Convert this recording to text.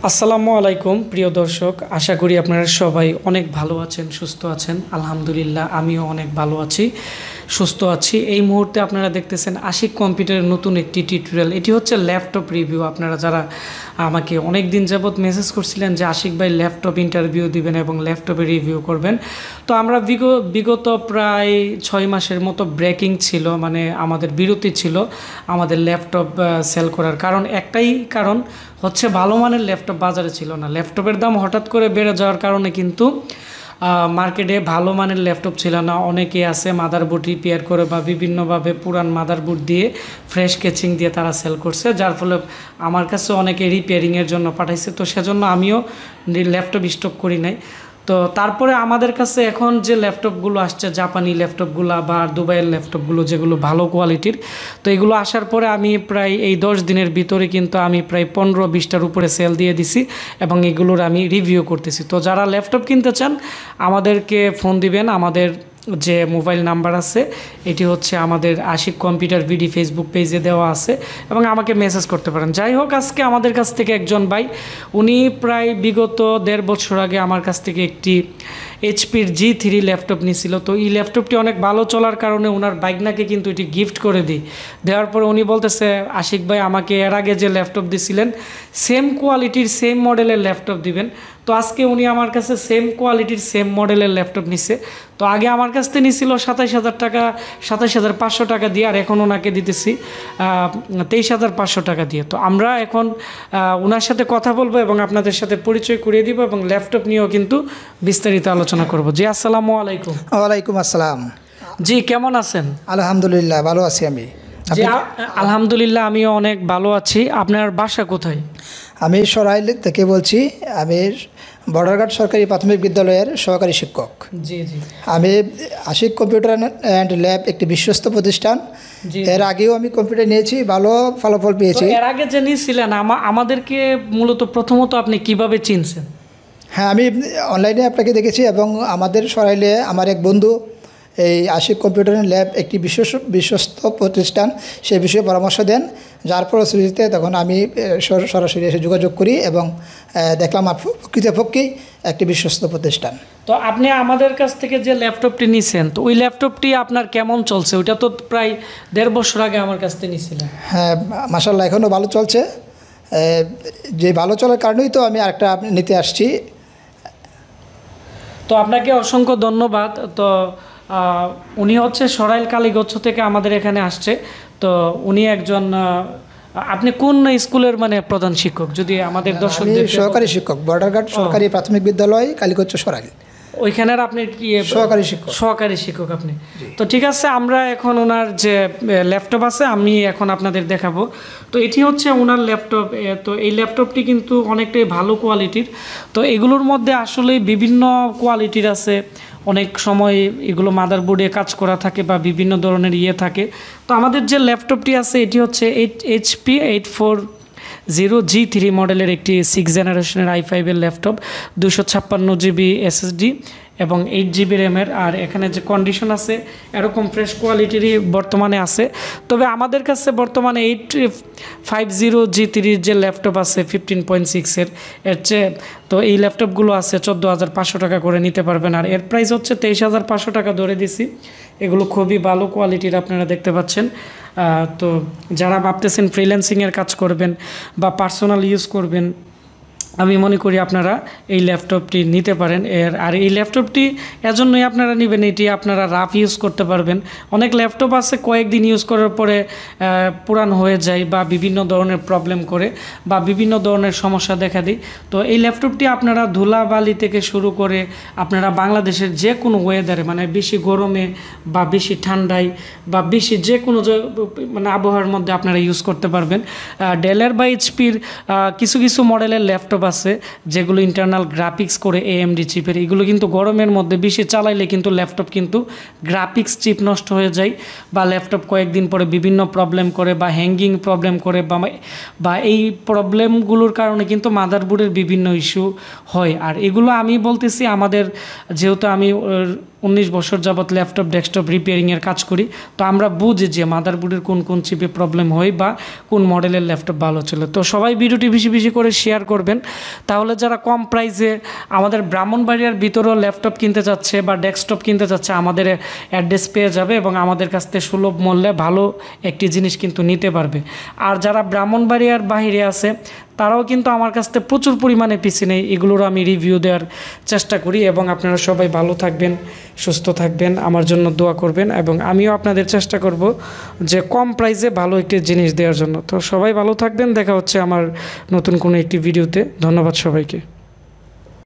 আসসালামু আলাইকুম প্রিয় দর্শক, আশা করি আপনারা সবাই অনেক ভালো আছেন, সুস্থ আছেন। আলহামদুলিল্লাহ আমিও অনেক ভালো আছি, সুস্থ আছি। এই মুহূর্তে আপনারা দেখতেছেন আশিক কম্পিউটারের নতুন একটি টিউটোরিয়াল। এটি হচ্ছে ল্যাপটপ রিভিউ। আপনারা যারা আমাকে অনেক দিন যাবৎ মেসেজ করছিলেন যে আশিক ভাই ল্যাপটপ ইন্টারভিউ দিবেন এবং ল্যাপটপে রিভিউ করবেন, তো আমরা বিগত প্রায় 6 মাসের মতো ব্রেকিং ছিল, মানে আমাদের বিরতি ছিল আমাদের ল্যাপটপ সেল করার কারণ একটাই কারণ হচ্ছে ভালো মানের ল্যাপটপ বাজারে ছিল না। ল্যাপটপের দাম হঠাৎ করে বেড়ে যাওয়ার কারণে কিন্তু মার্কেটে ভালো মানের ল্যাপটপ ছিল না। অনেকে আছে মাদারবোর্ড রিপেয়ার করে বা বিভিন্নভাবে পুরান মাদারবোর্ড দিয়ে ফ্রেশ কেচিং দিয়ে তারা সেল করছে, যার ফলে আমার কাছে অনেকে রিপেয়ারিংয়ের জন্য পাঠাইছে। তো সেজন্য আমিও ল্যাপটপ স্টক করি নাই। তো তারপরে আমাদের কাছে এখন যে ল্যাপটপগুলো আসছে, জাপানি ল্যাপটপগুলো বা দুবাইয়ের ল্যাপটপগুলো যেগুলো ভালো কোয়ালিটির, তো এগুলো আসার পরে আমি প্রায় এই 10 দিনের ভিতরে কিন্তু আমি প্রায় 15-20টার উপরে সেল দিয়ে দিছি এবং এগুলোর আমি রিভিউ করতেছি। তো যারা ল্যাপটপ কিনতে চান আমাদেরকে ফোন দিবেন। আমাদের যে মোবাইল নাম্বার আছে এটি হচ্ছে আমাদের আশিক কম্পিউটার ভিডি ফেসবুক পেজে দেওয়া আছে এবং আমাকে মেসেজ করতে পারেন। যাই হোক, আজকে আমাদের কাছ থেকে একজন ভাই, উনি প্রায় বিগত 1.5 বছর আগে আমার কাছ থেকে একটি এইচপির G3 ল্যাপটপ নিয়েছিল। তো এই ল্যাপটপটি অনেক ভালো চলার কারণে ওনার বাইকনাকে কিন্তু এটি গিফট করে দিই। দেওয়ার পরে উনি বলতেছে, আশিক ভাই আমাকে এর আগে যে ল্যাপটপ দিছিলেন সেম কোয়ালিটির সেম মডেলের ল্যাপটপ দিবেন। তো আজকে উনি আমার কাছে সেম কোয়ালিটির সেম মডেলের ল্যাপটপ নিচ্ছে। তো আগে আমার কাছ থেকে নিয়েছিল 27,000 টাকা, 27,500 টাকা দিয়ে, আর এখন ওনাকে দিতেছি 23,500 টাকা দিয়ে। তো আমরা এখন ওনার সাথে কথা বলবো এবং আপনাদের সাথে পরিচয় করিয়ে দিব এবং ল্যাপটপ নিয়েও কিন্তু বিস্তারিত আলোচনা করব। জি, আসসালামু আলাইকুম। ওয়ালাইকুম আসসালাম। জি, কেমন আছেন? আলহামদুলিল্লাহ ভালো আছি আমি। জি, আলহামদুলিল্লাহ আমিও অনেক ভালো আছি। আপনার বাসা কোথায়? আমি সরাইল থেকে বলছি। আমি বর্ডারঘাট সরকারি প্রাথমিক বিদ্যালয়ের সহকারী শিক্ষক। জি জি। আমি আশিক কম্পিউটার অ্যান্ড ল্যাব একটি বিশ্বস্ত প্রতিষ্ঠান। এর আগেও আমি কম্পিউটার নিয়েছি, ভালো ফলাফল পেয়েছি। এর আগে যে নিয়েছিলেন আমাদেরকে মূলত প্রথমত আপনি কিভাবে চিনছেন? হ্যাঁ, আমি অনলাইনে আপনাকে দেখেছি এবং আমাদের সরাইলে আমার এক বন্ধু এই আশিক কম্পিউটার ল্যাব একটি বিশ্বস্ত প্রতিষ্ঠান সে বিষয়ে পরামর্শ দেন, যার ফলশ্রুতিতে তখন আমি সরাসরি এসে যোগাযোগ করি এবং দেখলাম প্রকৃতপক্ষেই একটি বিশ্বস্ত প্রতিষ্ঠান। তো আপনি আমাদের কাছ থেকে যে ল্যাপটপটি নিয়েছেন, তো ওই ল্যাপটপটি আপনার কেমন চলছে? ওইটা তো প্রায় 1.5 বছর আগে আমার কাছ থেকে নিয়েছিলেন। হ্যাঁ, মাশাআল্লাহ এখনও ভালো চলছে। যে ভালো চলার কারণেই তো আমি আরেকটা নিতে আসছি। তো আপনাকে অসংখ্য ধন্যবাদ। তো উনি হচ্ছে সরাইল কালীগঞ্জ থেকে আমাদের এখানে আসছে। তো উনি একজন, আপনি কোন স্কুলের মানে প্রধান শিক্ষক যদি আমাদের দর্শকদের? সহকারী শিক্ষক, বর্ডারঘাট সরকারি প্রাথমিক বিদ্যালয়, কালীগঞ্জ সরাইল। ওইখানের আপনি কি সহকারী শিক্ষক আপনি? তো ঠিক আছে, আমরা এখন ওনার যে ল্যাপটপ আছে আমি এখন আপনাদের দেখাবো। তো এটি হচ্ছে ওনার ল্যাপটপ। তো এই ল্যাপটপটি কিন্তু অনেকটাই ভালো কোয়ালিটির। তো এগুলোর মধ্যে আসলে বিভিন্ন কোয়ালিটির আছে। অনেক সময় এগুলো মাদারবোর্ডে কাজ করা থাকে বা বিভিন্ন ধরনের থাকে। তো আমাদের যে ল্যাপটপটি আছে এটি হচ্ছে HP 840 G3 মডেলের একটি 6th জেনারেশনের i5 এর ল্যাপটপ, 256 GB SSD এবং 8 GB র্যামের। আর এখানে যে কন্ডিশন আছে এরকম ফ্রেশ কোয়ালিটিরই বর্তমানে আছে। তবে আমাদের কাছে বর্তমানে 850 G3 যে ল্যাপটপ আছে 15.6 এর চেয়ে, তো এই ল্যাপটপগুলো আছে 14,500 টাকা করে নিতে পারবেন। আর এর প্রাইস হচ্ছে 23,500 টাকা ধরে দিছি। এগুলো খুবই ভালো কোয়ালিটির আপনারা দেখতে পাচ্ছেন। তো যারা ভাবতেছেন ফ্রিল্যান্সিংয়ের কাজ করবেন বা পার্সোনাল ইউজ করবেন, আমি মনে করি আপনারা এই ল্যাপটপটি নিতে পারেন। আর এই ল্যাপটপটি এজন্যই আপনারা নেবেন, এটি আপনারা রাফ ইউজ করতে পারবেন। অনেক ল্যাপটপ আছে কয়েকদিন ইউজ করার পরে পুরান হয়ে যায় বা বিভিন্ন ধরনের প্রবলেম করে বা বিভিন্ন ধরনের সমস্যা দেখা দেয়। তো এই ল্যাপটপটি আপনারা ধুলাবালি থেকে শুরু করে আপনারা বাংলাদেশের যে কোনো ওয়েদারে, মানে বেশি গরমে বা বেশি ঠান্ডায় বা বেশি যে কোনো মানে আবহাওয়ার মধ্যে আপনারা ইউজ করতে পারবেন। ডেলের বা এইচপির কিছু কিছু মডেলের ল্যাপটপ আছে যেগুলো ইন্টারনাল গ্রাফিক্স করে AMD চিপের, এগুলো কিন্তু গরমের মধ্যে বেশি চালাইলে কিন্তু ল্যাপটপ কিন্তু গ্রাফিক্স চিপ নষ্ট হয়ে যায় বা ল্যাপটপ কয়েকদিন পরে বিভিন্ন প্রবলেম করে বা হ্যাঙ্গিং প্রবলেম করে বা এই প্রবলেমগুলোর কারণে কিন্তু মাদারবোর্ডের বিভিন্ন ইস্যু হয়। আর এগুলো আমি বলতেছি আমাদের, যেহেতু আমি 19 বছর যাবত ল্যাপটপ ডেস্কটপ রিপেয়ারিংয়ের কাজ করি। তো আমরা বুঝি যে মাদারবোর্ডের কোন কোন চিপে প্রবলেম হয় বা কোন মডেলের ল্যাপটপ ভালো চলে। তো সবাই ভিডিওটি বেশি বেশি করে শেয়ার করবেন, তাহলে যারা কম প্রাইসে আমাদের ব্রাহ্মণবাড়িয়ার ভিতরেও ল্যাপটপ কিনতে যাচ্ছে বা ডেস্কটপ কিনতে যাচ্ছে আমাদের অ্যাড্রেস পেয়ে যাবে এবং আমাদের কাছ থেকে সুলভ মূল্যে ভালো একটি জিনিস কিন্তু নিতে পারবে। আর যারা ব্রাহ্মণবাড়িয়ার বাইরে আছে তারাও কিন্তু আমার কাছ থেকে প্রচুর পরিমাণে পিসি নেই, এগুলোর আমি রিভিউ দেওয়ার চেষ্টা করি। এবং আপনারা সবাই ভালো থাকবেন, সুস্থ থাকবেন, আমার জন্য দোয়া করবেন এবং আমিও আপনাদের চেষ্টা করব যে কম প্রাইসে ভালো একটি জিনিস দেওয়ার জন্য। তো সবাই ভালো থাকবেন, দেখা হচ্ছে আমার নতুন কোনো একটি ভিডিওতে। ধন্যবাদ সবাইকে।